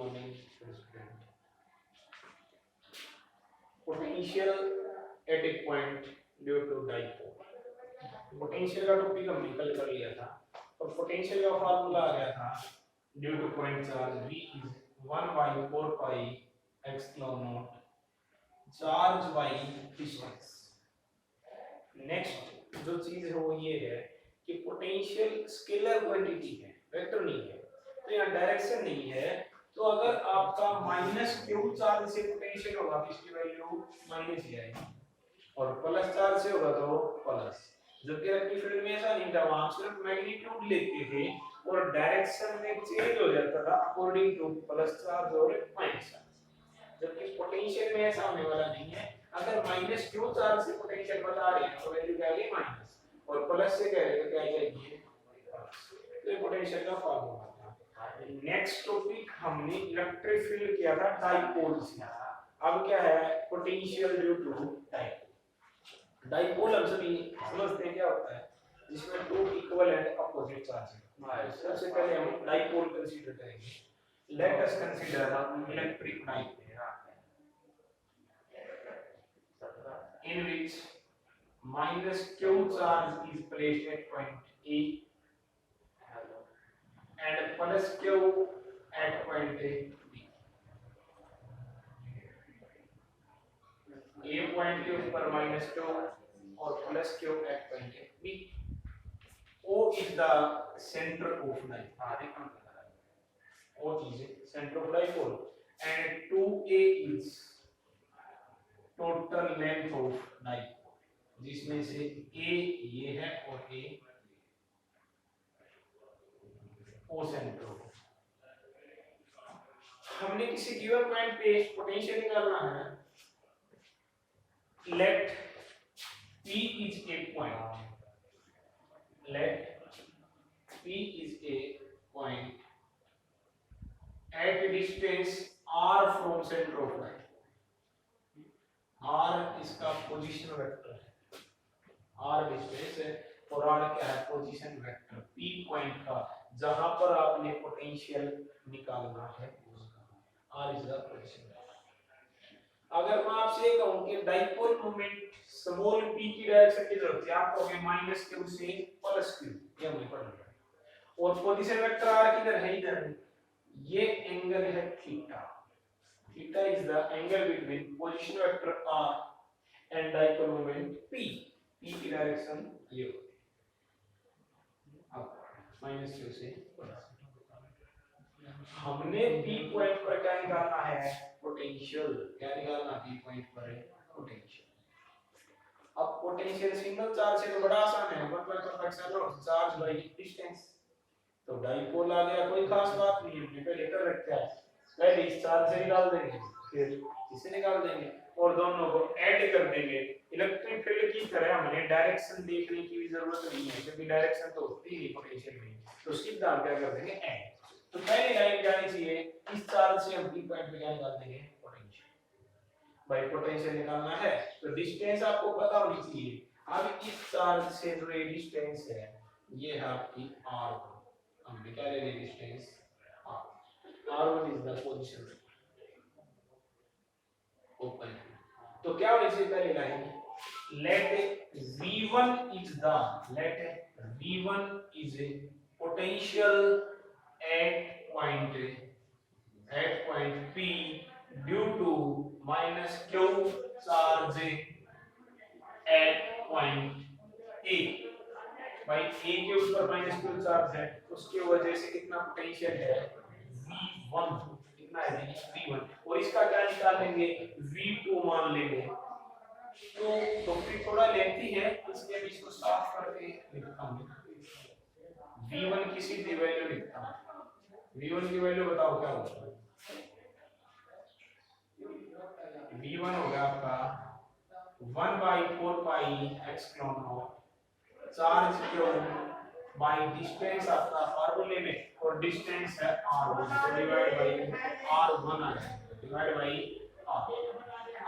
morning, student. Potential at a point due to dipole. Potential का topic हमने कल कर लिया था और पोटेंशियल का फार्मूला आ गया था due two point charge V is 1 by 4 pi epsilon naught charge by distance. Next जो चीज है वो ये है कि पोटेंशियल स्केलर क्वांटिटी है, वेक्टर नहीं है, तो यहाँ डायरेक्शन नहीं है। तो अगर आपका माइनस क्यू चार्ज से पोटेंशियल होगा तो इसकी वैल्यू माइनस ही आएगी और प्लस चार्ज से होगा तो प्लस। जबकि इलेक्ट्रिक फील्ड में ऐसा नहीं था, वहां सिर्फ मैग्नीट्यूड लेते थे और डायरेक्शन में चेंज हो जाता था अकॉर्डिंग टू प्लस चार्ज और माइनस चार्ज। जबकि पोटेंशियल में ऐसा होने वाला नहीं है। अगर माइनस क्यू चार्ज से पोटेंशियल बता रहे हैं तो वैल्यू क्या आएगी माइनस और प्लस से कह रहे हैं क्या आएगी प्लस। तो ये पोटेंशियल का फॉर्मूला था। नेक्स्ट टॉपिक हमने इलेक्ट्रिक फील्ड किया था डाइपोल से। अब क्या है potential due to dipole. Dipole हम सभी समझते हैं क्या होता है, जिसमें two equal and opposite charge है। सबसे पहले हम डाइपोल कंसीडर करेंगे। Let us consider electric dipole in which minus q charge is placed at point A and plus q at point B. A point के ऊपर minus q और plus q at point B. O is the center of dipole. O is center of dipole and 2A is total length of dipole, जिसमें से A ये है और A O centre. हमने किसी गिवन पॉइंट पे potential निकालना है। Let P is a point, let P is a point at distance R from centre of dipole. R इसका पोजीशन वेक्टर है, R डिस्टेंस है और R क्या है पोजीशन वेक्टर P पॉइंट का जहां पर आपने पोटेंशियल निकालना है उसका R is the position vector. अगर मैं आपसे कहूं कि डाइपोल मोमेंट स्मॉल p की डायरेक्शन की जरूरत है, आप कहोगे माइनस q से प्लस q, ये हमें पढ़ना है। और पोजीशन वेक्टर R किधर है, इधर। ये एंगल है theta. Theta is the angle between position vector R and dipole moment P. P की डायरेक्शन ये होती है अब माइनस q से हमने P पॉइंट पर क्या निकालना है पोटेंशियल। क्या निकालना P पॉइंट पर है पोटेंशियल। अब पोटेंशियल सिंगल चार्ज से तो बड़ा आसान है, 1/4 चार्ज बाय डिस्टेंस। तो डाइपोल आ गया, कोई खास बात नहीं है, पहले कर रखा है। पहले इस चार्ज से निकाल देंगे फिर इसे निकाल देंगे और दोनों को ऐड कर देंगे। इलेक्ट्रिक फील्ड की तरह हमें डायरेक्शन देखने की भी जरूरत नहीं है क्योंकि डायरेक्शन तो होती ही पोटेंशियल में, तो सीधा हम क्या कर देंगे ऐड। तो पहली लाइन जानी चाहिए, इस चार्ज से हम p पॉइंट पे क्या निकाल देंगे पोटेंशियल। भाई पोटेंशियल निकालना है तो डिस्टेंस आपको पता होनी चाहिए। अब इस चार्ज से जो ये डिस्टेंस है ये है आपकी r1, हम क्या ले रहे distance R1 is the position open। तो क्या होनी चाहिए पहली line, let V1 is a potential at point P due to minus Q charge at point A। भाई A के ऊपर माइनस Q चार्ज है, उसकी वजह से कितना पोटेंशियल है V1, कितना है V1 और इसका क्या निकालेंगे V2 मान लेंगे। तो टॉपिक थोड़ा लेंथी है इसलिए मैं इसको साफ करके लिखता हूं। V1 की सीधी वैल्यू लिखता हूं। V1 की वैल्यू बताओ क्या होगा। V1 होगा आपका 1/4 pi epsilon not charge cube by distance आपका फार्मूले में और डिस्टेंस है r1 तो डिवाइड बाय r1 आ जाएगा, डिवाइड बाय r।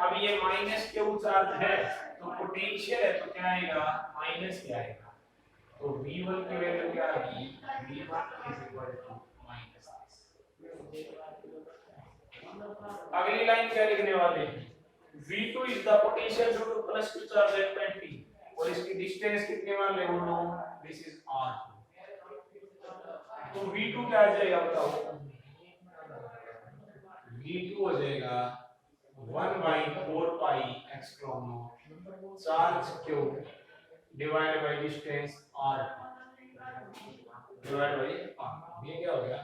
अब ये माइनस क्यू चार्ज है तो पोटेंशियल है तो क्या आएगा माइनस क्या आएगा। तो v1 की वैल्यू क्या आएगी v1 is equal to minus. अगली लाइन क्या लिखने वाले हैं, V2 is the potential due to plus q charge at point P और इसकी डिस्टेंस कितने मान ले बोलो, दिस इज r। तो V2 क्या आ जाएगा बताओ, V2 हो जाएगा 1 by 4 pi epsilon naught charge q divide by distance r divide by r। ये क्या हो गया,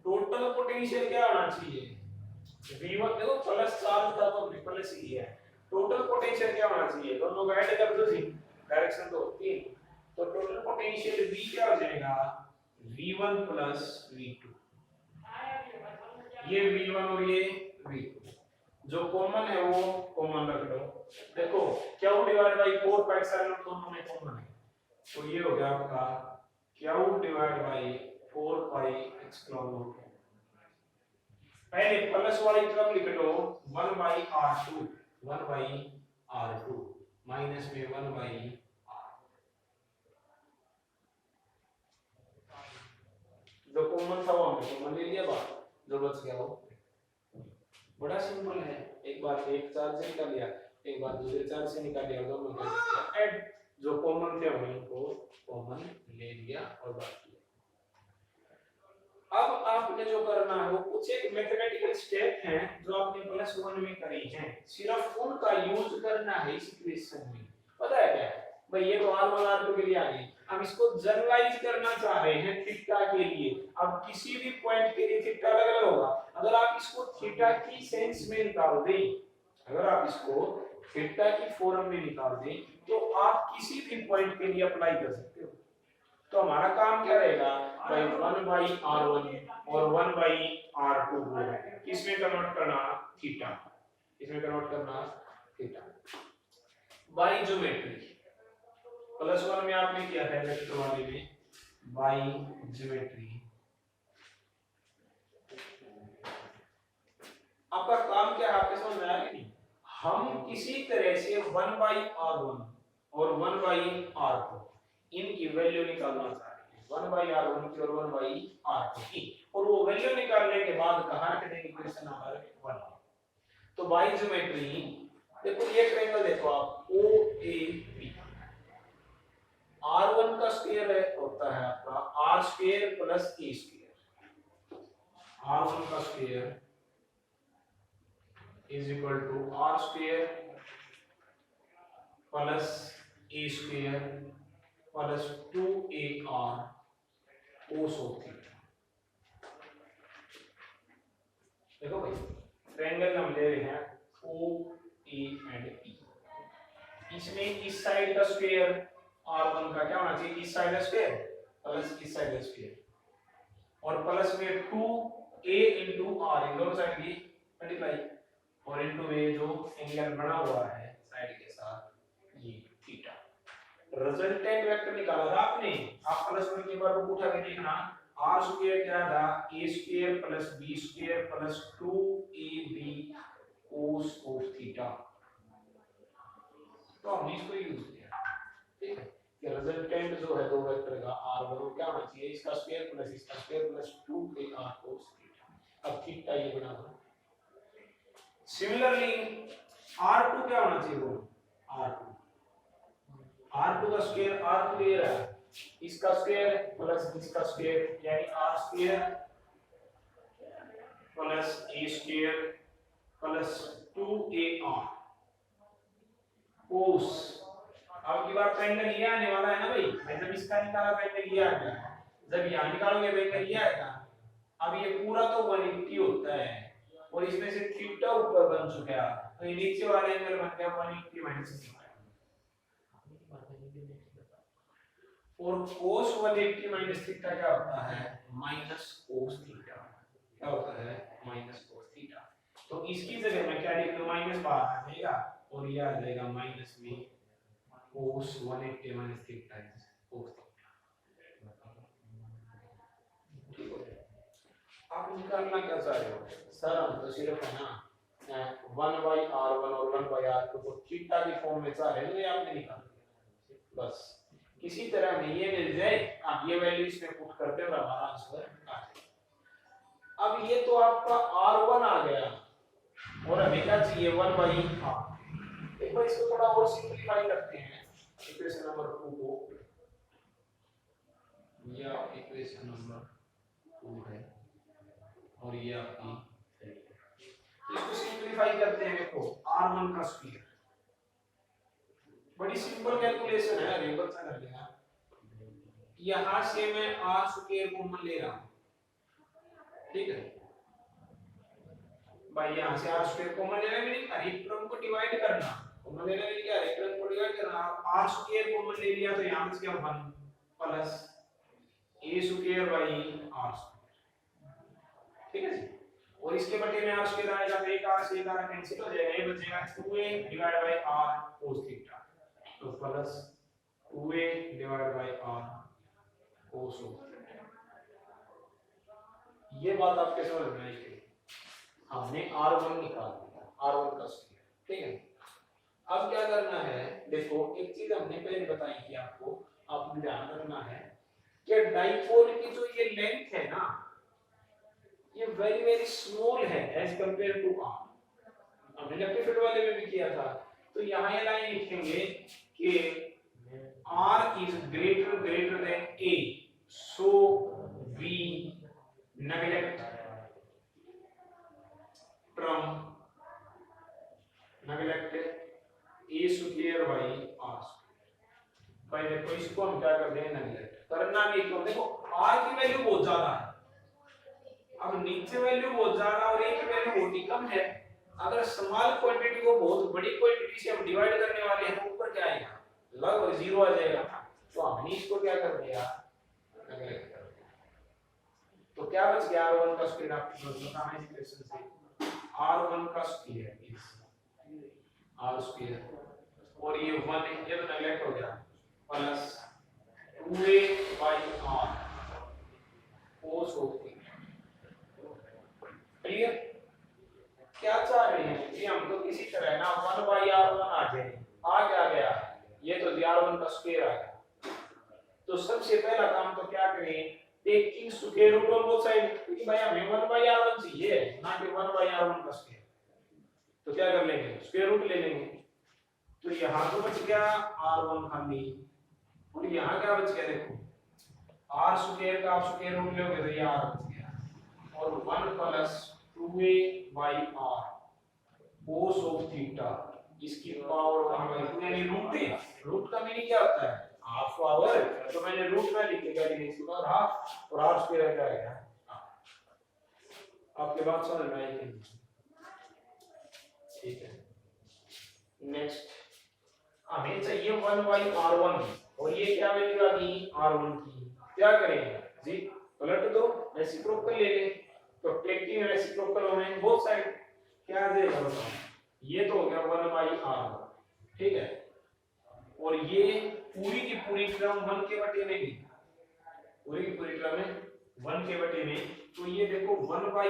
टोटल पोटेंशियल क्या होना चाहिए, V1 देखो प्लस चार्ज था तो प्लस ही है, टोटल पोटेंशियल क्या होना चाहिए, दोनों को ऐड कर दो जी, डायरेक्शन तो होती है, तो टोटल पोटेंशियल V क्या हो जाएगा, V1 प्लस V2, ये V1 और ये V2, जो कॉमन है वो कॉमन रख लो, देखो क्या डिवाइड बाय 4 पाई एप्सिलॉन दोनों में कॉमन है, तो ये हो गया आपका क्या डिवाइड बाय 4 पाई एप्सिलॉन। पहले प्लस वाली टर्म लिख लो 1 by r2 1 by r2 minus में 1 बाई r, जो कॉमन था वो हमने कॉमन ले लिया, बात जो बच गया वो बड़ा सिंपल है, एक बार एक चार्ज से निकाल लिया, एक बार दूसरे चार्ज से निकाल लिया, दोनों का ऐड, जो कॉमन थे हमने उनको कॉमन ले लिया और बात किया। अब आपने जो करना है वो कुछ एक मैथमेटिकल स्टेप हैं जो आपने प्लस 1 में करी हैं, सिर्फ उनका यूज करना है इस इक्वेशन में। पता है क्या भाई, ये तो r1 r2 के लिए आ गई, हम इसको जनरलाइज करना चाह रहे हैं थीटा के लिए। अब किसी भी पॉइंट के लिए थीटा अलग अलग होगा, अगर आप इसको थीटा की सेंस में निकाल दें, अगर आप इसको थीटा की फॉर्म में निकाल दें तो आप किसी भी पॉइंट के लिए अप्लाई कर सकते हो। तो हमारा काम क्या रहेगा भाई, 1 बाई r1 और 1 बाई r2 को किसमें कन्वर्ट करना, थीटा, इसमें कन्वर्ट करना थीटा बाई ज्योमेट्री। प्लस 1 में आपने किया था वेक्टर वाले में बाई ज्योमेट्री। आपका काम क्या है आपके समझ में आया कि नहीं, हम किसी तरह से 1 बाई r1 और 1 बाई r2 इनकी वैल्यू निकालना चाह रहे हैं, 1 बाई r1 की और 1 बाई r2 की, और वो वैल्यू निकालने के बाद कहां रख देंगे क्वेश्चन नंबर 1। तो बाई ज्योमेट्री देखो ये ट्रायंगल देखो आप OAB, r1 का स्क्वायर होता है आपका r square plus a square, r1 का square is equal to r square plus a square plus 2ar cos of theta. देखो भाई ट्रायंगल हम ले रहे हैं OA एंड E, इसमें इस साइड का स्क्वायर r1 का क्या होना चाहिए, इस साइड का स्क्वायर प्लस इस साइड का स्क्वायर, और प्लस में 2a into r, इन दोनों साइड की मल्टीप्लाई, और इनटू में जो एंगल बना हुआ है साइड के साथ ये थीटा। रिजल्टेंट वेक्टर निकाला था आपने, आप प्लस 1 के बार को उठा के देखना, r स्क्वायर क्या था, a square plus b square plus 2ab cos of theta, तो हमने इसको यूज किया, ठीक है। कि रिजल्टेंट जो है दो वेक्टर का r1 क्या होना चाहिए, इसका स्क्वायर प्लस इसका square plus 2ar cos theta. अब थीटा ये बना हुआ। सिमिलरली r2 क्या होना चाहिए, वो r2 का स्क्वायर r2 ये रहा, इसका स्क्वायर प्लस इसका स्क्वायर यानी r square plus a square plus 2ar cos। अब की बार ट्रायंगल ये आने वाला है ना भाई, मैं जब इसका निकाला ट्रायंगल ये आ गया, जब यहां निकालोगे ट्रायंगल ये आएगा। अब ये पूरा तो 180 होता है और इसमें से थीटा ऊपर बन चुका है, तो ये नीचे वाला एंगल बन गया 180 माइनस और cos 180 माइनस थीटा क्या होता है, माइनस cos थीटा, क्या होता है माइनस cos थीटा। तो इसकी जगह मैं क्या लिख दूं, माइनस बाहर आ जाएगा और ये आ जाएगा माइनस में cos 180 minus theta is cos theta. ठीक है, आप निकालना क्या चाह रहे हो सर, हम तो सिर्फ है ना 1 बाई r1 और 1 बाई r2 को थीटा की फॉर्म में चाह रहे हो, ये आपने निकाल दिया, बस किसी तरह में ये मिल जाए, आप ये वैल्यू इसमें पुट करते हो और हमारा आंसर आ जाए। अब ये तो आपका R1 आ गया और हमें क्या चाहिए 1 बाई r। एक बार इसको थोड़ा और सिंपलीफाई करते हैं इक्वेशन नंबर 2 को, ये इक्वेशन नंबर 2 है और ये आपकी 3 है। इसको सिंपलीफाई करते हैं, देखो R1 का स्क्वायर, बड़ी सिंपल कैलकुलेशन है, अरे बच्चा कर लेगा। यहां से मैं r स्क्वायर कॉमन ले रहा हूं, ठीक है भाई, यहां से r स्क्वायर कॉमन लेना मीनिंग हर एक टर्म को डिवाइड करना, कॉमन लेना मीनिंग क्या, हर एक टर्म को डिवाइड करना। r स्क्वायर कॉमन ले लिया तो यहां बच गया 1 plus a square by r square, ठीक है जी। और इसके बटे में r स्क्वायर आएगा तो एक r से एक r कैंसिल हो जाएगा, ये बचेगा 2a divide by r cos theta, तो plus 2a divide by r cos theta. ये बात आपके समझ में आई कि हमने R1 निकाल दिया, R1 का स्क्वायर, ठीक है। अब क्या करना है, देखो एक चीज हमने पहले बताई थी आपको, आपने ध्यान रखना है कि डाइपोल की जो ये लेंथ है ना, ये वेरी वेरी स्मॉल है एज कंपेयर टू R। हमने इलेक्ट्रिक फील्ड वाले में भी किया था, तो यहाँ ये लाइन लिखेंगे कि R is greater than A, so we neglect a square by r square। भाई देखो इसको हम क्या करते हैं, नेगलेक्ट करना भी क्यों, देखो r की वैल्यू बहुत ज्यादा है, अब नीचे वैल्यू बहुत ज्यादा और a की वैल्यू बहुत ही कम है। अगर स्मॉल क्वांटिटी को बहुत बड़ी क्वांटिटी से हम डिवाइड करने वाले हैं तो ऊपर क्या आएगा, लगभग 0 आ जाएगा, तो हमने इसको क्या कर दिया, नेगलेक्ट कर दिया। तो क्या बच गया, r1 का स्क्वायर, आपको बताना है इक्वेशन से, r1 का स्क्वायर इज r स्क्वायर और ये 1 ये तो नेगलेक्ट हो गया, plus 2a by r cos of theta. Clear, क्या चाह रहे हैं कि हम तो किसी तरह ना 1 by r1 आ जाए, आ क्या गया, ये तो r1 का स्क्वायर आ गया। तो सबसे पहला काम तो क्या करें, taking square root on both side, क्योंकि भाई हमें 1 by r1 चाहिए ना कि 1 by r1 का स्क्वायर, तो क्या कर लेंगे, स्क्वायर रूट ले लेंगे। तो यहां तो बच गया r1 खाली, और यहां क्या बच गया, देखो r स्क्वायर का आप स्क्वायर रूट लोगे तो ये r बच गया, और 1 plus 2a by r cos of theta, इसकी पावर 1 by 2, यानी रूट है। रूट का मीनिंग क्या होता है, हाफ पावर, तो मैंने रूट में लिख दिया, यानी इसकी पावर हाफ, और r स्क्वायर क्या आएगा, आपके बात समझ में आई कि ठीक है। नेक्स्ट हमें चाहिए 1 by r1 और ये क्या वैल्यू आ गई r1 की, क्या करेंगे जी, पलट दो, रेसिप्रोकल ले ले, तो टेकिंग रेसिप्रोकल होने बोथ साइड क्या आ जाएगा बताओ, ये तो हो गया 1 by r1, ठीक है। और ये पूरी की पूरी टर्म 1 के बटे में गई, पूरी की पूरी टर्म है 1 के बटे में, तो ये देखो 1 by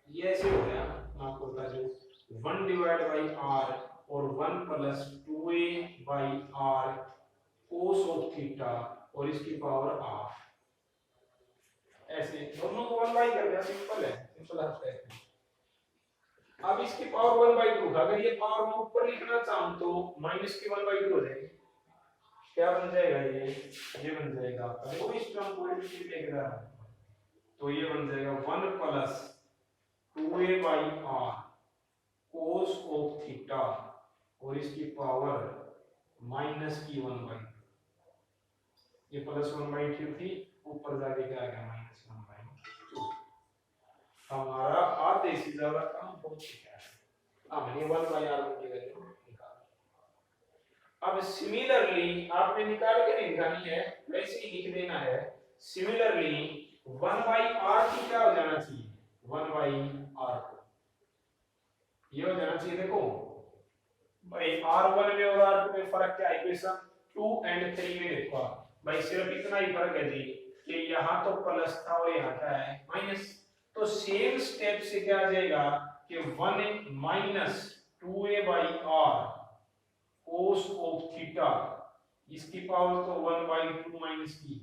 ये ऐसे हो गया, मैं आपको बता दूं 1 डिवाइड बाई r और 1 plus 2a by r cos of theta और इसकी पावर r, ऐसे दोनों को 1 बाई कर दिया, सिंपल है, सिंपल आता है। अब इसकी पावर 1 बाई 2, अगर ये पावर मैं ऊपर लिखना चाहूं तो माइनस की 1 बाई 2 हो जाएगी, क्या बन जाएगा, ये बन जाएगा आपका, देखो इस टर्म को लेके जा रहा है, तो ये बन जाएगा 1 plus 2a by r cos of theta और इसकी पावर माइनस की 1 बाई, ये प्लस 1 बाई 2 थी, ऊपर जाके क्या आ गया माइनस 1 बाई 2। हमारा आधे से ज्यादा काम हो चुका है, हमने 1 बाई r1 की वैल्यू निकाल। अब सिमिलरली आपने निकाल के नहीं निकालनी है, वैसे ही लिख देना है, सिमिलरली 1 बाई r की क्या हो जाना चाहिए, 1 बाई r ये हो जाना चाहिए। देखो भाई r1 में और r2 में फर्क क्या है, इक्वेशन 2 एंड 3 में देखो भाई सिर्फ इतना ही फर्क है जी कि यहाँ तो प्लस था और यहाँ क्या है माइनस, तो सेम स्टेप से क्या आ जाएगा कि 1 minus 2a by r cos of theta, इसकी पावर तो 1 बाई 2 माइनस की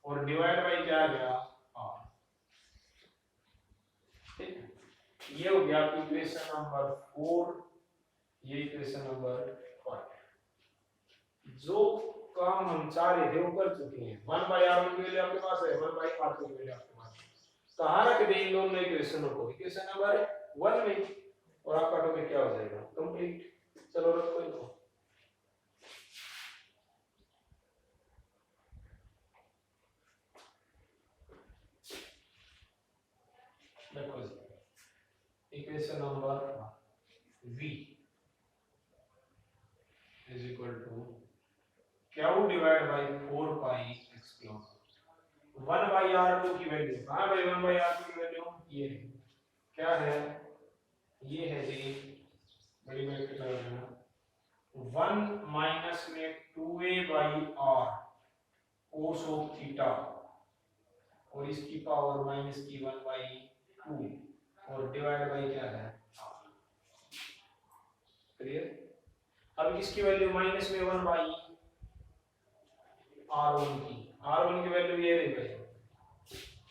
और डिवाइड बाई क्या आ गया r, ये हो गया आपकी इक्वेशन नंबर 4, ये इक्वेशन नंबर 5। जो काम हम चाह रहे थे वो कर चुके हैं। 1/r की वैल्यू आपके पास है, 1/r की वैल्यू आपके पास है। कहाँ रख दें इन दोनों इक्वेशनों को? इक्वेशन नंबर 1 में, और आपका टॉपिक क्या हो जाएगा? कंप्लीट। चलो रखो इनको। देखो equation number v is equal to q divided by 4 pi x cube 1/r2 की वैल्यू कहाँ भाई? 1/r2 की वैल्यू ये है, क्या है? ये है जी, बड़ी ब्रैकेट लगा देना, 1 माइनस में 2a/r cos ऑफ थीटा, और इसकी पावर माइनस की 1/2, और डिवाइड बाई क्या है? क्लियर? अब इसकी वैल्यू माइनस में 1/r1 की, r1 की वैल्यू ये रही भाई,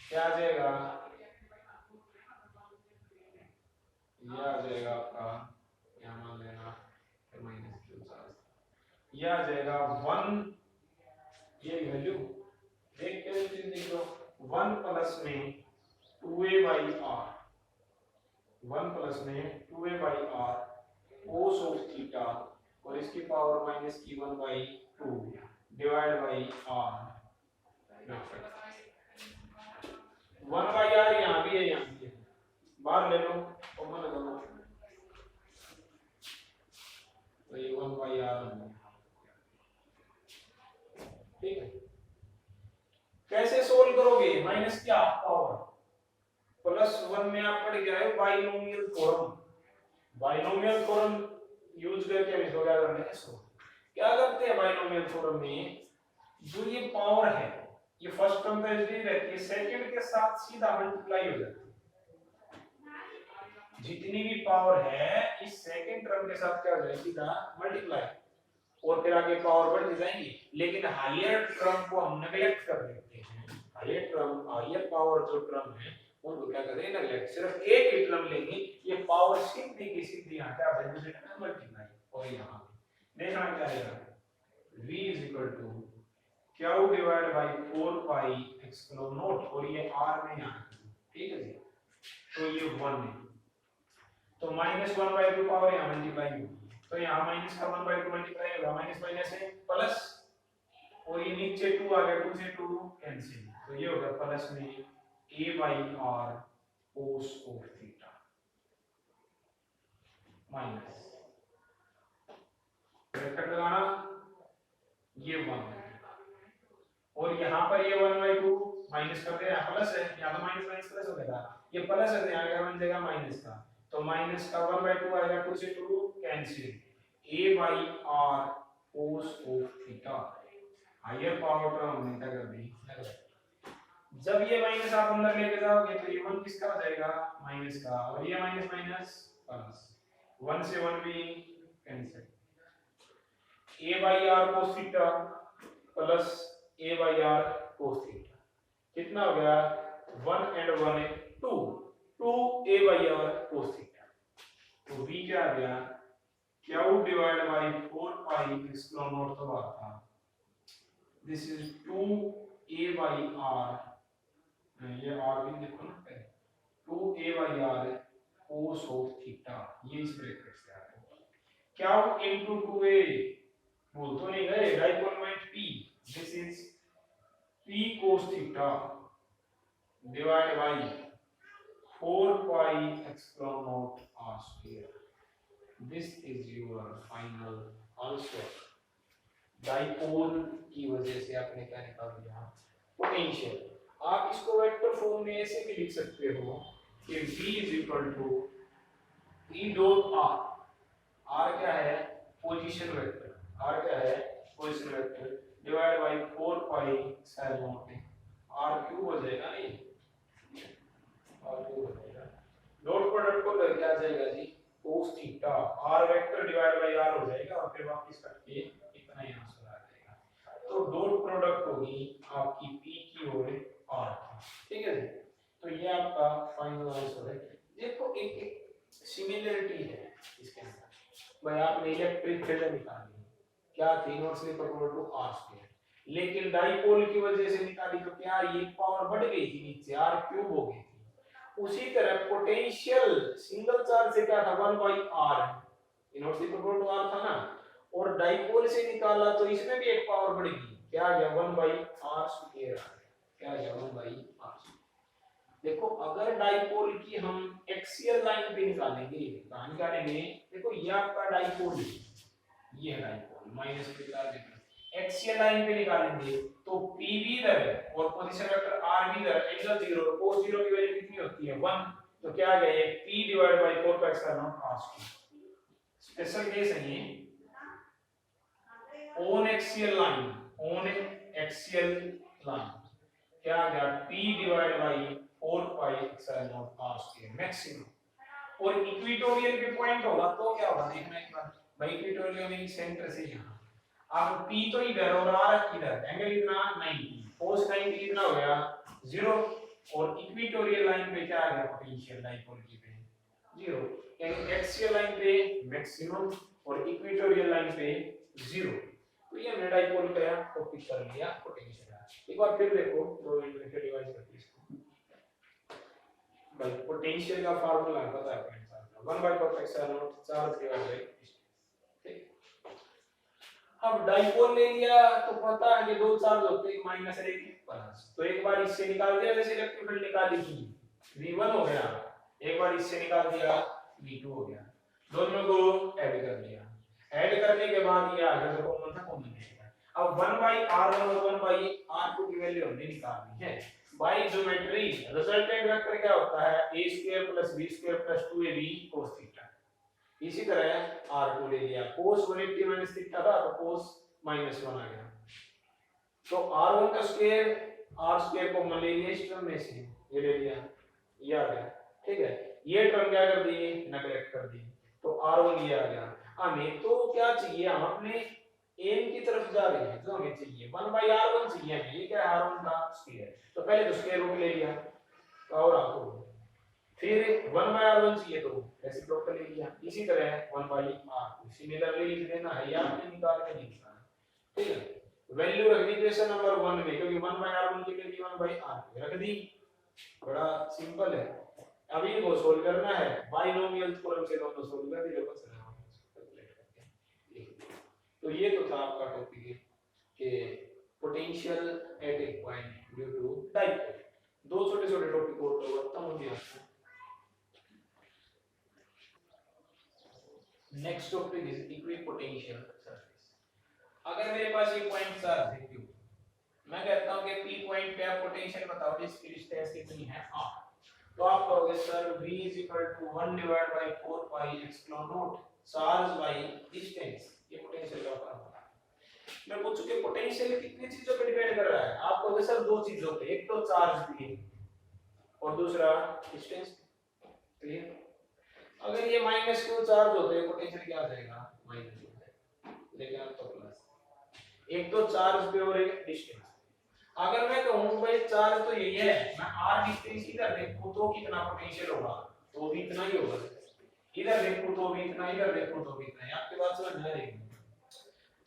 क्या आ जाएगा? ये आ जाएगा आपका, यहाँ मान लेना फिर माइनस क्यू चार्ज, ये आ जाएगा 1, ये वैल्यू देख के चीज देख लो, 1 प्लस में 2a/r, 1 प्लस में 2a/r cos ऑफ थीटा, और इसकी पावर माइनस की 1/2 डिवाइड बाई r। 1/r यहाँ भी है, यहाँ भी है, बाहर ले लो, कॉमन लगा लो, तो ये 1/r। ठीक है, कैसे सोल्व करोगे? माइनस की हाफ पावर प्लस 1 में आप पढ़ गए binomial theorem, binomial theorem use करके हम इसको क्या करते हैं? इसको क्या करते हैं बाइनोमियल थ्योरम में? जो ये पावर है, ये फर्स्ट टर्म तो ऐसे ही रहती है, सेकंड के साथ सीधा मल्टीप्लाई हो जाती है। जितनी भी पावर है इस सेकंड टर्म के साथ क्या हो जाएगी? सीधा मल्टीप्लाई, और फिर आगे पावर बढ़ती जाएंगी। लेकिन हायर टर्म को हम नेगलेक्ट कर देते हैं, हायर टर्म, हायर पावर जो टर्म है उनको क्या करें? नेगलेक्ट। सिर्फ एक ही टर्म लेंगे, ये पावर सीधी की सीधी यहाँ क्या वैल्यू से मल्टीप्लाई, और यहाँ देखना क्या आएगा? v is equal to q divided by 4 pi x not, और ये r में यहाँ, ठीक है जी, तो ये 1 है, तो -1/2 पावर यहाँ मल्टीप्लाई होगी, तो यहाँ माइनस का 1/2 मल्टीप्लाई होगा, माइनस माइनस है प्लस, और ये नीचे 2 आ गया, 2 से 2 कैंसिल, तो ये होगा प्लस में a/r cos of theta minus, bracket लगाना, ये 1 है, और यहाँ पर ये 1/2 माइनस कर दे, यहाँ प्लस है, यहाँ तो माइनस माइनस प्लस हो गया, ये प्लस है, यहाँ क्या बन जाएगा? माइनस का, तो माइनस का 1/2 आएगा, 2 से 2 cancel, a/r cos of theta, higher power term हमने क्या कर दी? जब ये माइनस आप अंदर लेके जाओगे तो ये 1 किसका हो जाएगा? माइनस का, और ये माइनस माइनस प्लस, 1 से 1 भी cancel, a/r cos theta plus a/r cos theta, कितना हो गया? 1 एंड 1 है 2, 2a/r cos थीटा, तो v क्या आ गया? q divide by 4 pi epsilon not तो बात था, दिस इज 2a/r, ये r भी देखो ना पहले, 2a/r cos ऑफ थीटा, ये इस ब्रैकेट से आ रहा है, q into 2a, बोल तो नहीं गए, dipole moment p, this is p cos theta divide by 4 pi epsilon naught r square, this is your final answer। Dipole की वजह से आपने क्या निकाल दिया? पोटेंशियल। आप इसको वेक्टर फॉर्म में ऐसे भी लिख सकते हो कि v is equal to e dot r, r क्या है? पोजीशन वेक्टर, r क्या है? Position vector, divide by 4 pi epsilon naught, r cube हो जाएगा, नहीं r क्यूब हो जाएगा, डॉट प्रोडक्ट को करके आ जाएगा जी cos theta, r vector divide by r हो जाएगा, और फिर वापस करके इतना ही आंसर आ जाएगा। तो डॉट प्रोडक्ट होगी आपकी p की और r की, ठीक है जी। तो ये आपका फाइनल आंसर है। देखो एक सिमिलरिटी है इसके अंदर। भाई आपने इलेक्ट्रिक फील्ड निकाली, क्या थी, not slip equal to r square, लेकिन डाइपोल की वजह से निकाली तो क्या ये पावर बढ़ गई थी, नीचे r क्यूब हो गई थी। उसी तरह पोटेंशियल सिंगल चार्ज से क्या था 1 by r, not slip equal to r था ना, और डाइपोल से निकाला तो इसमें भी एक पावर बढ़ गई, क्या आ गया 1 बाई r स्क्वायर, क्या आ गया 1 बाई r। देखो अगर डाइपोल की हम एक्सियल लाइन पे निकालेंगे, कहां निकालेंगे, देखो ये आपका डाइपोल है, ये है डाइपोल माइनस p का एक्सियल लाइन पे निकालेंगे तो p भी इधर है और पोजीशन वेक्टर r भी इधर, एंगल 0, cos 0 की वैल्यू कितनी होती है 1, तो क्या आ गया ये p डिवाइड बाय 4 का extra not r square. Special case है ये, on axial line, on axial line क्या आ गया p divide by 4 pi extra not r square maximum. और इक्वेटोरियल पे पॉइंट होगा तो क्या होगा देखना एक बार, भाई इक्वेटोरियल में सेंटर से यहां, अब p तो इधर और r इधर, एंगल इतना 90, cos 90 कितना हो गया 0, और इक्वेटोरियल लाइन पे क्या आ गया पोटेंशियल डाइपोल की पे 0, यानी एक्सियल लाइन पे मैक्सिमम और इक्वेटोरियल लाइन पे 0। तो ये हमने डाइपोल का टॉपिक कर लिया पोटेंशियल। एक बार फिर देखो, तो इंटरफेयर डिवाइस करते इसको, भाई पोटेंशियल का फार्मूला पता है अपने साथ 1 by cos x naught charge divide by ठीक। अब डाइपोल ले लिया तो पता है कि दो चार्ज होते हैं, माइनस और एक प्लस, तो एक बार इससे निकाल दिया, जैसे इलेक्ट्रिक फील्ड निकाली थी v1 हो गया, एक बार इससे निकाल दिया v2 हो गया, दोनों को ऐड कर दिया, ऐड करने के बाद ये आ गया, देखो कॉमन था, कॉमन निकला। अब 1 बाई r1 और 1 बाई r2 की वैल्यू हमने निकालनी है बाय ज्योमेट्री। रिजल्टेंट वेक्टर क्या होता है a square plus b square plus 2ab cos theta. इसी तरह r2 ले लिया, cos 180 माइनस थीटा था तो cos -1 आ गया, तो r1 का स्क्वायर r स्क्वायर को मान ले लिया इस टर्म में से, ये ले लिया, ये आ गया, ठीक है, ये टर्म क्या कर दी, नेगलेक्ट कर दी, तो r1 ये आ गया। हमें तो क्या चाहिए, हम अपने एम की तरफ जा रहे हैं, जो हमें चाहिए 1 बाई r1 चाहिए हमें, ये क्या है r1 का स्क्वायर, तो पहले तो स्क्वायर रूट ले लिया और आपको फिर 1 बाय r1 चाहिए तो रेसिप्रोकल ले लिया, इसी तरह 1 बाय r2 सिमिलरली लिख देना है, या आपने निकाल के निकालना, ठीक है। वैल्यू रख दी इक्वेशन नंबर 1 में, क्योंकि 1 बाय r1 की वैल्यू 1 बाय r2 रख दी, बड़ा सिंपल है। अब इनको सोल्व करना है, बाइनोमियल थ्योरम से दोनों सोल्व कर दिए, बस कैलकुलेट करके लिख दिया। तो ये तो था आपका टॉपिक कि potential at a point due to dipole. दो छोटे छोटे टॉपिक और तो खत्म हो गया। Next topic is equipotential surface. अगर मेरे पास ये पॉइंट चार्ज है q, मैं कहता हूं कि p पॉइंट पे आप पोटेंशियल बताओ जिसकी डिस्टेंस कितनी है r, तो आप कहोगे sir v 1 divide by 4 pi epsilon not charge by distance, ये पोटेंशियल का फॉर्मूला है। मैं पूछूं कि पोटेंशियल कितनी चीजों पे डिपेंड कर रहा है, आप कहोगे सर दो चीजों पे, एक तो चार्ज पे और दूसरा डिस्टेंस। क्लियर? अगर ये माइनस क्यू चार्ज होते हैं पोटेंशियल क्या आ जाएगा माइनस हो जाएगा, लेकिन अब तो प्लस, एक तो चार्ज पे और एक डिस्टेंस। अगर मैं कहूं भाई चार्ज तो यही है, मैं r डिस्टेंस इधर देखूं तो कितना पोटेंशियल होगा, तो भी इतना ही होगा, इधर देखूं तो भी इतना, इधर देखूं तो भी इतना, आपके बात समझ में आ रही है।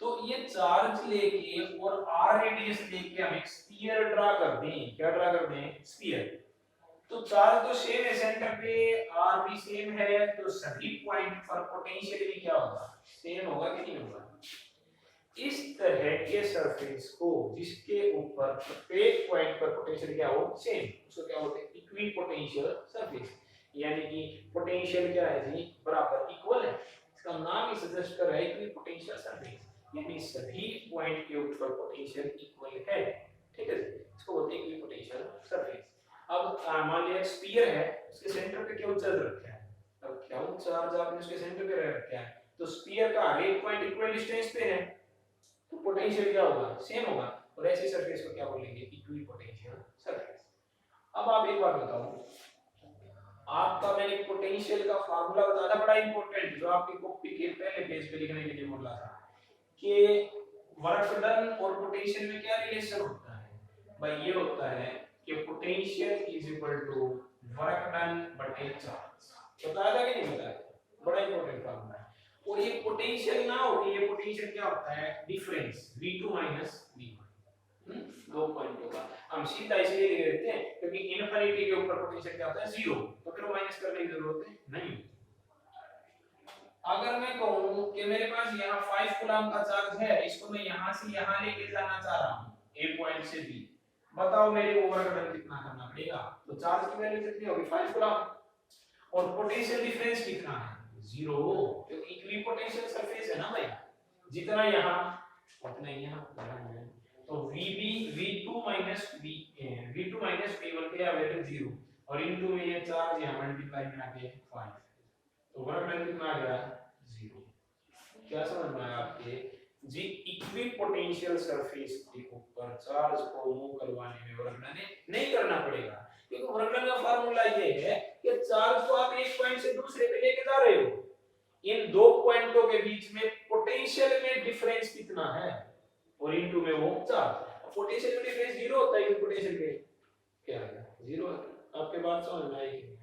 तो ये चार्ज लेके और r रेडियस लेके हम एक स्फीयर ड्रा कर दें, क्या ड्रा कर दें, स्फीयर। तो चार्ज तो सेम है, सेंटर पे r भी सेम है, तो सभी पॉइंट पर पोटेंशियल भी क्या होगा, सेम होगा कि नहीं होगा। इस तरह के सरफेस को जिसके ऊपर प्रत्येक पॉइंट पर पोटेंशियल क्या हो सेम, उसको क्या बोलते हैं, इक्विपोटेंशियल सरफेस। यानी कि पोटेंशियल क्या है जी, बराबर इक्वल है, इसका नाम ही सजेस्ट कर रहा है इक्विपोटेंशियल सरफेस, यानी सभी पॉइंट के ऊपर पोटेंशियल इक्वल है, ठीक है, इसको बोलते हैं इक्विपोटेंशियल सरफेस। अब मान लिया स्फीयर है, उसके सेंटर पे क्या चार्ज रखा है, अब क्या चार्ज आपने उसके सेंटर पे रखा है, तो स्फीयर का हर एक पॉइंट इक्वल डिस्टेंस पे है, तो पोटेंशियल क्या होगा, सेम होगा, और ऐसे सरफेस को क्या बोलेंगे, इक्विपोटेंशियल सरफेस। अब आप एक बात बताओ, आपका मैंने पोटेंशियल का फार्मूला बताया था, बड़ा इंपॉर्टेंट, जो आपकी कॉपी के पहले पेज पे लिखने के लिए बोला था कि वर्क डन और पोटेंशियल में क्या रिलेशन होता है। भाई ये होता है कि potential is equal to work done बटे चार्ज। बताया था कि नहीं बताया? बड़ा इंपॉर्टेंट फॉर्मूला है। और ये पोटेंशियल ना हो, ये पोटेंशियल क्या होता है? Difference v2 v1। दो पॉइंटों का हम सीधा इसलिए लिख देते हैं क्योंकि इनफिनिटी के ऊपर पोटेंशियल क्या होता है? जीरो, तो फिर माइनस करने की जरूरत नहीं। अगर मैं कहूं कि मेरे पास यहाँ 5 कूलम का चार्ज है, इसको मैं यहाँ से यहाँ लेके जाना चाह रहा हूँ ए पॉइंट से बी, बताओ मेरे को वर्क डन कितना करना पड़ेगा? तो चार्ज की वैल्यू कितनी होगी? 5 कूलम। और पोटेंशियल डिफरेंस कितना है? जीरो, क्योंकि इक्विपोटेंशियल सरफेस है ना भाई, जितना यहाँ उतना ही यहाँ। तो VB V2 V2 V1 के वैल्यू 0 और इनटू में ये चार्ज यहाँ मल्टीप्लाई में आके 5, तो वर्क डन कितना आ गया? 0। क्या समझ में आया आपके? जी इक्विपोटेंशियल सरफेस के ऊपर चार्ज को मूव करवाने में वर्क डन नहीं करना पड़ेगा, क्योंकि वर्क डन का फार्मूला ये है कि चार्ज को आप एक पॉइंट से दूसरे पे लेके जा रहे हो, इन दो पॉइंटों के बीच में पोटेंशियल में डिफरेंस कितना है और इनटू में वो चार्ज। पोटेंशियल में डिफरेंस 0 होता है, पोटेंशियल के क्या है? 0 है। आपके बात समझ में आई कि नहीं?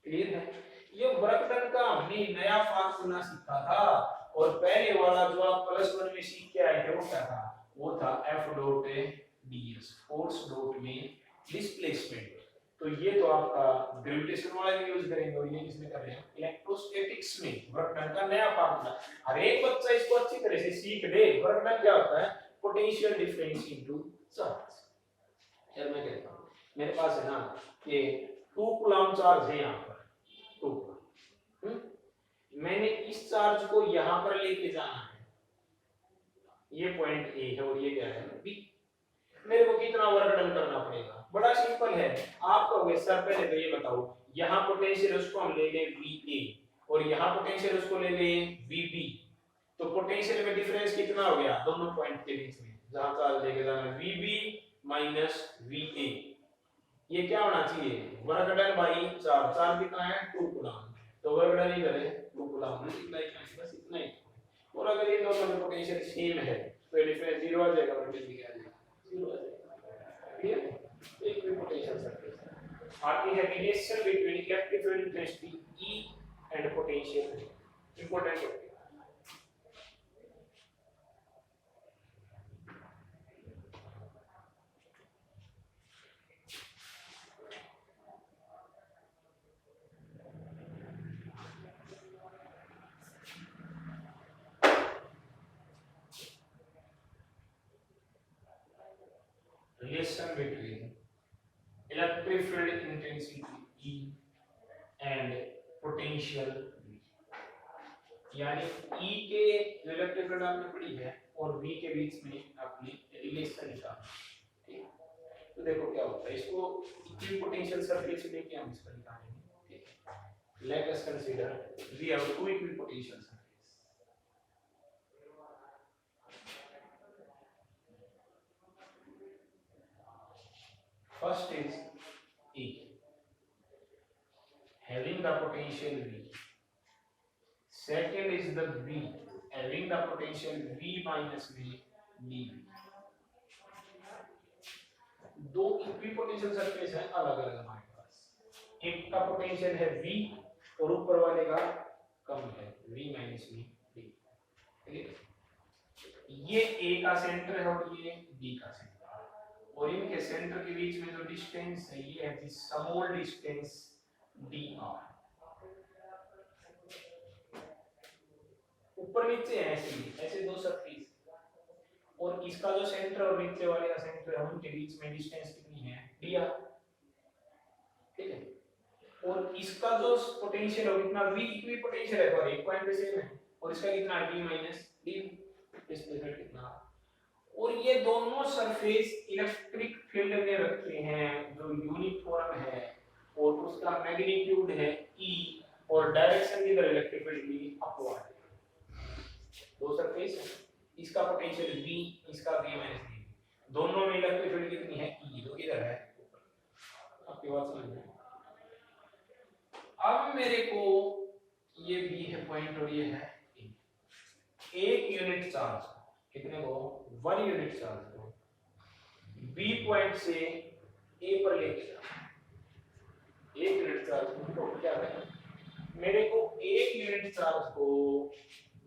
क्लियर है? ये वर्क डन का हमने नया फार्मूला सीखा था, और पहले वाला जो आप +1 में सीख के आए थे वो क्या था? वो था F dot ds, force dot में डिस्प्लेसमेंट। तो ये तो आपका ग्रेविटेशन वाला भी यूज करेंगे, और ये किसमें कर रहे हैं? इलेक्ट्रोस्टैटिक्स में वर्क डन का नया फार्मूला। हर एक बच्चा इसको अच्छी तरह से सीख ले। वर्क डन क्या होता है? Potential difference into charge. यार मैं कहता हूं मेरे पास है ना कि 2 कूलम चार्ज है यहाँ पर, 2 कूलम, मैंने इस चार्ज को यहां पर लेके जाना है, ये पॉइंट ए है और ये क्या है? बी। मेरे को कितना वर्क डन करना पड़ेगा? बड़ा सिंपल है। आप कहोगे सर पहले तो ये बताओ, यहां पोटेंशियल उसको हम ले लें VA और यहां पोटेंशियल उसको ले लें VB, तो पोटेंशियल में डिफरेंस कितना हो गया दोनों पॉइंट के बीच में, जहां चार्ज लेके जाना है? VB minus VA। ये क्या होना चाहिए? Work done by charge. Charge कितना है? 2 कूलम, तो वर्क डन ही करें 2 कूलम मल्टीप्लाई करें, बस इतना ही। और अगर ये दोनों में पोटेंशियल सेम है तो ये डिफरेंस 0 आ जाएगा, वर्टिकली आ जाएगा 0 आ जाएगा। क्लियर? एक भी पोटेंशियल सरफेस। आती है relation between electric field intensity E and potential, important है। Relation between electric field intensity E and potential V, यानी E के जो इलेक्ट्रिक फील्ड आपने पढ़ी है और V के बीच में आपने रिलेशन निकाला। ठीक, तो देखो क्या होता है, इसको इक्विपोटेंशियल सरफेस लेके हम इसको निकालेंगे। ठीक, let us consider we have two equipotential surface. First is E having the potential V. Second is the V having the potential V minus V dV. दो इक्विपोटेंशियल सरफेस है अलग अलग हमारे पास, एक का पोटेंशियल है V और ऊपर वाले का कम है V माइनस V dV। ये A का सेंटर है और ये B का सेंटर, और इनके सेंटर के बीच में जो डिस्टेंस है ये है स्मॉल डिस्टेंस dr। ऊपर नीचे है ऐसे दो सरफेस, और इसका जो सेंटर और नीचे वाले का सेंटर है उनके बीच में डिस्टेंस कितनी है? dr। ठीक है, और इसका जो पोटेंशियल है कितना? v इक्विपोटेंशियल है, और एक पॉइंट पे सेम है, और इसका कितना है? v माइनस d, डिस्प्लेसमेंट कितना? और ये दोनों सरफेस इलेक्ट्रिक फील्ड में रखे हैं जो यूनिफॉर्म है, और उसका मैग्नीट्यूड है E और डायरेक्शन की तरह इलेक्ट्रिक फील्ड की अपवर्ड है। दो सरफेस है, इसका पोटेंशियल V, इसका V माइनस D, दोनों में इलेक्ट्रिक फील्ड कितनी है? E, जो किधर है? आपकी बात समझ में? अब मेरे को ये B है पॉइंट और ये है A। एक यूनिट चार्ज कितने को? 1 यूनिट चार्ज को B पॉइंट से A पर लेके जाना, एक चार्ज तो क्या है, मेरे को एक यूनिट चार्ज को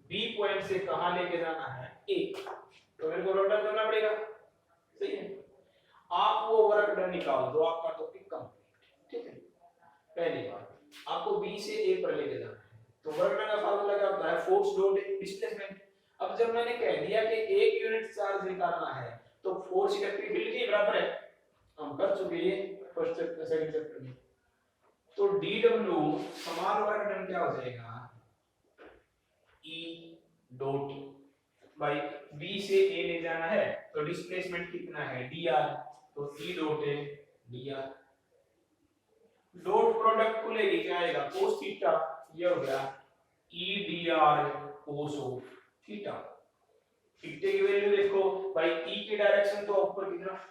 बी पॉइंट से कहां लेके जाना है ए, तो मेरे को रोटेट करना पड़ेगा, सही है। आप वो वर्क डन निकाल दो, आपका टॉपिक कंप्लीट, ठीक है। पहली बात, आपको बी से ए पर लेके जाना है, तो वर्क डन का फार्मूला क्या होता है, फोर्स डॉट डिस्प्लेसमेंट। अब जब मैंने कह दिया कि एक यूनिट चार्ज निकालना है तो फोर्स इलेक्ट्रिक फील्ड के बराबर है, हम कर चुके ये फर्स्ट चैप्टर सेकंड चैप्टर में। तो dw समान वर्क डन क्या हो जाएगा, E डॉट बाय B से A ले जाना है तो डिस्प्लेसमेंट कितना है dr, तो E डॉट है dr, डॉट प्रोडक्ट को लेके जाएगा cos थीटा, ये हो गया E dr cos of theta. Theta की वैल्यू देखो भाई, E की डायरेक्शन तो ऊपर की तरफ,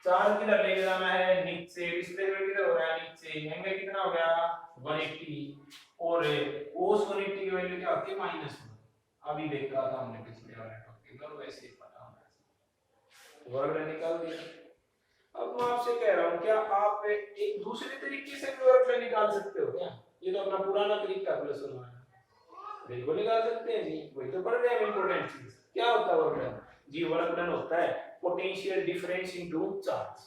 चार्ज किधर लेके जाना है नीचे, डिस्प्लेसमेंट किधर हो रहा है नीचे, एंगल कितना हो गया 180, और cos 180 की वैल्यू क्या होती है -1। अभी देखा था हमने पिछले वाले टॉपिक में, वैसे ही पता होना, वर्क डन निकाल दिया। अब मैं आपसे कह रहा हूं, क्या आप एक दूसरे तरीके से भी वर्क डन निकाल सकते हो क्या? ये तो अपना पुराना तरीका प्लस वन, बिल्कुल निकाल सकते हैं जी, वही तो पढ़ रहे हैं इंपॉर्टेंट चीज। क्या होता है वर्क डन जी? वर्क डन होता है पोटेंशियल डिफरेंस इनटू चार्ज।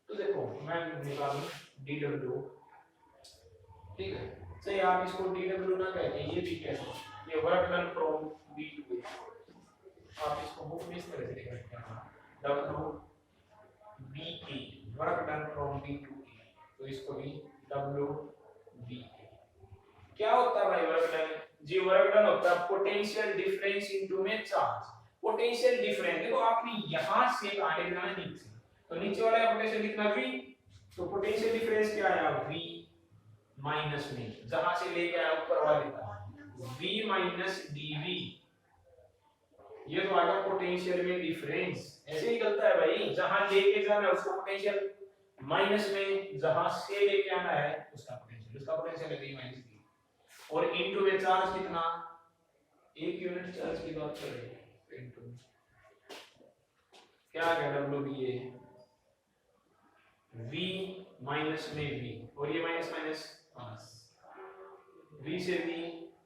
तो देखो मैं निकालूं dw, ठीक है, सही, आप इसको dw ना कहते हैं, ये भी कहते हैं, ये work done from b to a, आप इसको बुक में इस तरह से लिख सकते हैं w ba, work done from b to a, तो इसको भी w ba। क्या होता है भाई वर्क डन जी? वर्क डन होता है पोटेंशियल डिफरेंस इनटू में चार्ज। पोटेंशियल डिफरेंस देखो, आपने यहां से कहां ले जाना है नीचे, तो नीचे वाला पोटेंशियल कितना v, तो पोटेंशियल डिफरेंस क्या आया v माइनस में, जहां से लेके आया ऊपर वाले का v माइनस dv, ये तो आएगा पोटेंशियल में डिफरेंस। ऐसे ही निकलता है भाई, जहां लेके जाना है उसको पोटेंशियल माइनस में, जहां से लेके आना है उसका पोटेंशियल, उसका पोटेंशियल है v माइनस d, और इनटू में चार्ज कितना, एक यूनिट चार्ज की बात कर रहे हैं, इनटू क्या आ गया WBA v माइनस में v, और ये माइनस माइनस प्लस, v से v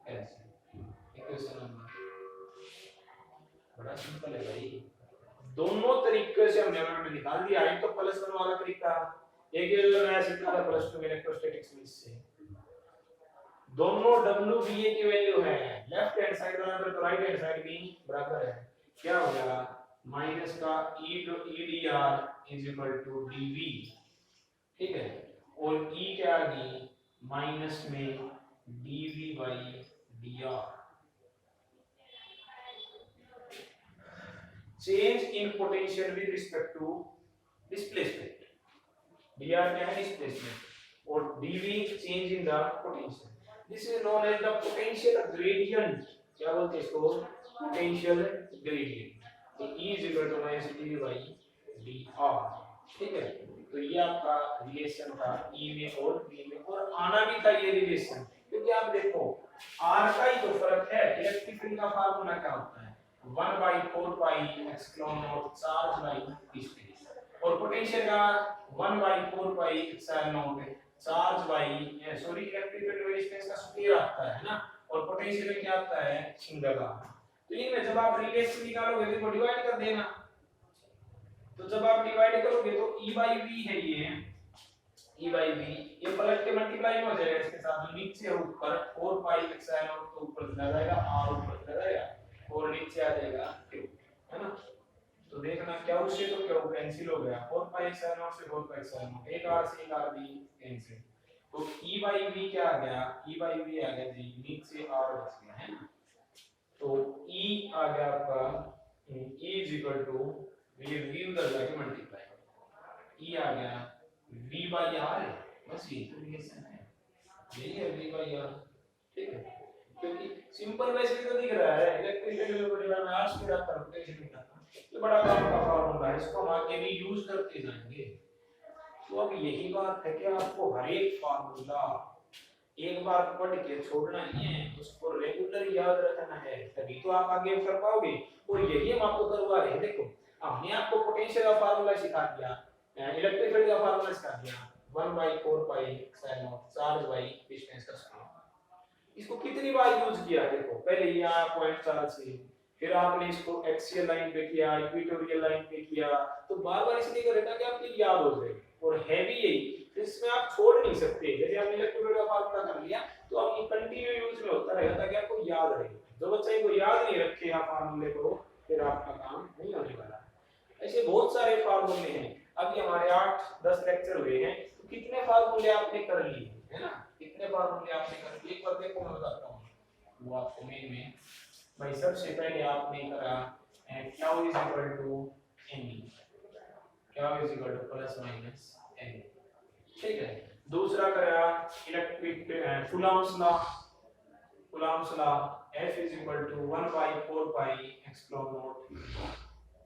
कैंसिल, इक्वेशन नंबर बड़ा सिंपल है भाई। दोनों तरीके से हमने वर्क निकाल दिया, एक तो प्लस वन वाला तरीका, एक ये जो नया सीखा था प्लस टू में इलेक्ट्रोस्टैटिक्स में, इससे दोनों WBA की वैल्यू है, लेफ्ट हैंड साइड बराबर तो राइट हैंड साइड भी बराबर है, क्या हो गया माइनस का EDR is equal to DV, ठीक है, और E क्या आ गई माइनस में DV by DR। Change in potential with respect to displacement, DR क्या है डिस्प्लेसमेंट, और DV change in the potential, this is known as the potential gradient. क्या बोलते हैं इसको, पोटेंशियल ग्रेडियंट। तो E is equal to minus DV by DR, ठीक है। तो ये आपका रिलेशन था E में और B में, और आना भी था ये रिलेशन, क्योंकि आप देखो R का ही तो फर्क है, इलेक्ट्रिक फील्ड का फार्मूला क्या होता है 1/4 pi epsilon not charge by distance, और पोटेंशियल का 1/4 pi epsilon not charge by sorry electric field resistance का स्क्वायर आता है ना, और पोटेंशियल में क्या आता है सिंगल आर। तो इनमें जब आप रिलेशन निकालोगे तो इसको डिवाइड कर देना, तो जब आप डिवाइड करोगे तो E by V है, ये E by V, ये पलट के मल्टीप्लाई हो जाएगा इसके साथ, नीचे ऊपर 4 पाई एप्सिलॉन नॉट तो ऊपर चला जाएगा, R ऊपर चला जाएगा, और नीचे आ जाएगा Q, है ना। तो देखना क्या उससे तो क्या कैंसिल हो गया, 4 पाई एप्सिलॉन नॉट से 4 पाई एप्सिलॉन नॉट, एक R से एक R भी कैंसिल, तो E by V क्या आ गया, E by V आ गया जी नीचे R बच गया, है ना। तो E आ गया आपका E इज इक्वल टू ये V उधर जाके मल्टीप्लाई, E आ गया V बाई R, बस ये तो रिलेशन है, यही है V बाई R, ठीक है। क्योंकि सिंपल वैसे तो दिख रहा है इलेक्ट्रिक फील्ड को डिवाइड में R स्क्वायर आता है, पोटेंशियल निकलता है, ये बड़ा काम का फार्मूला है, इसको हम आगे भी यूज करते जाएंगे। तो अब यही बात है कि आपको हर एक फार्मूला एक बार पढ़ के छोड़ना नहीं है, उसको रेगुलर याद रखना है, तभी तो आप आगे कर पाओगे। और यही हम आपको करवा रहे हैं। देखो हमने आपको पोटेंशियल का फार्मूला सिखा दिया, इलेक्ट्रिक फील्ड का फार्मूला सिखा दिया, 1/4 pi sine not charge by distance का स्क्वायर। इसको कितनी बार यूज किया देखो, पहले ये आया पॉइंट चार्ज से, फिर आपने इसको एक्सियल लाइन पे किया, इक्वेटोरियल लाइन पे किया, तो बार बार इसलिए कर रहा कि आपकी याद हो जाए। और हैवी यही, तो इसमें आप छोड़ नहीं सकते। जैसे आपने इलेक्ट्रोड का फार्मूला कर लिया तो आप ये कंटिन्यू यूज में होता रहेगा ताकि आपको याद रहे। जो बच्चा इनको याद नहीं रखेगा फार्मूले को, फिर आपका काम नहीं होने वाला। ऐसे बहुत सारे फार्मूले हैं। अभी हमारे 8-10 लेक्चर हुए हैं, तो कितने फार्मूले आपने कर लिए है ना, कितने फार्मूले आपने कर लिए, एक बार देखो मैं बताता हूँ वो आपको मेन में। भाई सबसे पहले आपने करा Q is equal to N, Q is equal to plus minus N, ठीक है। दूसरा करा electric Coulomb's law, Coulomb's law F is equal to 1/4 pi epsilon naught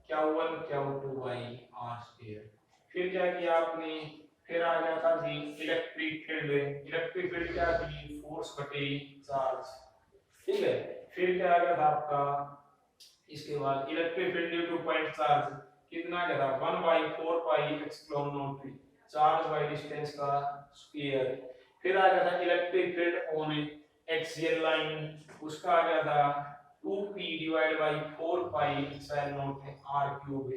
Q1 Q2 by R square. फिर क्या किया आपने, फिर आ गया था जी इलेक्ट्रिक फील्ड। इलेक्ट्रिक फील्ड क्या थी, फोर्स बटे चार्ज, ठीक है। फिर क्या आ गया था आपका, इसके बाद electric field due two point charge कितना क्या था, 1/4 pi epsilon not charge by distance का स्क्वायर। फिर आ गया था electric field on axial line, उसका आ गया था 2p divide by 4 pi epsilon not r cube.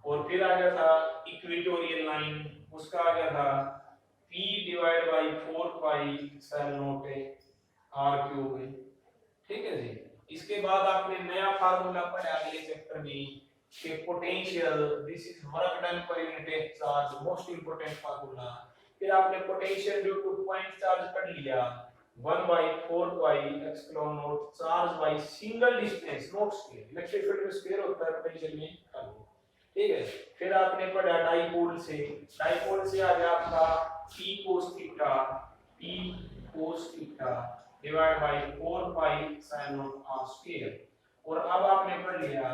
और फिर आ गया था इक्वेटोरियल लाइन, उसका आ गया था p divide by 4 pi epsilon not r cube, ठीक है जी। इसके बाद आपने नया फार्मूला पढ़ा अगले चैप्टर में कि potential, this is work done per unit charge, most important formula. फिर आपने potential due two point charge पढ़ लिया, 1/4 pi epsilon not charge by single distance not square. Electric field में स्क्वायर होता है, पोटेंशियल में खाली, ठीक है। फिर आपने पढ़ा डाइपोल से, डाइपोल से आ गया आपका p cos theta, p cos theta divide by 4 pi sin not r square. और अब आपने पढ़ लिया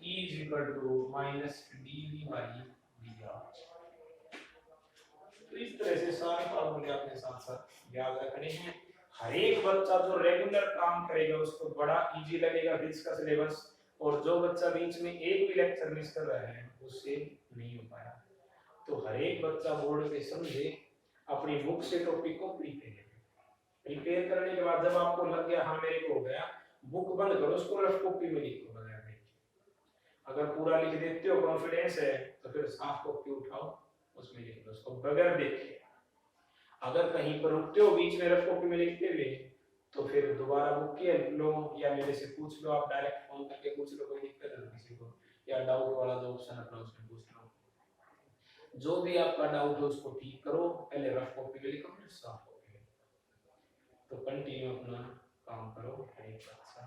E is equal to minus dV by dr। तो इस तरह से सारे फार्मूले आपने साथ साथ याद रखने हैं। हर एक बच्चा जो रेगुलर काम करेगा उसको बड़ा इजी लगेगा फिजिक्स का सिलेबस, और जो बच्चा बीच में एक भी लेक्चर मिस कर रहा है उससे नहीं हो पाया। तो हर एक बच्चा बोर्ड पे समझे, अपनी बुक से टॉपिक को प्रिपेयर करने के बाद जब आपको लग गया हाँ मेरे को हो गया, बुक बंद करो, उसको रफ कॉपी में लिखो बगैर देखे। अगर पूरा लिख देते हो कॉन्फिडेंस है तो फिर साफ कॉपी उठाओ, उसमें लिख दो उसको बगैर देखे। अगर कहीं पर रुकते हो बीच में रफ कॉपी में लिखते हुए, तो फिर दोबारा बुक के लो या मेरे से पूछ लो, आप डायरेक्ट फोन करके पूछ लो, कोई दिक्कत है किसी को, या डाउट वाला जो ऑप्शन अपना उसमें पूछ लो। जो भी आपका डाउट हो उसको ठीक करो, पहले रफ कॉपी में लिखो फिर साफ कॉपी में। तो कंटिन्यू अपना काम करो, एक अच्छा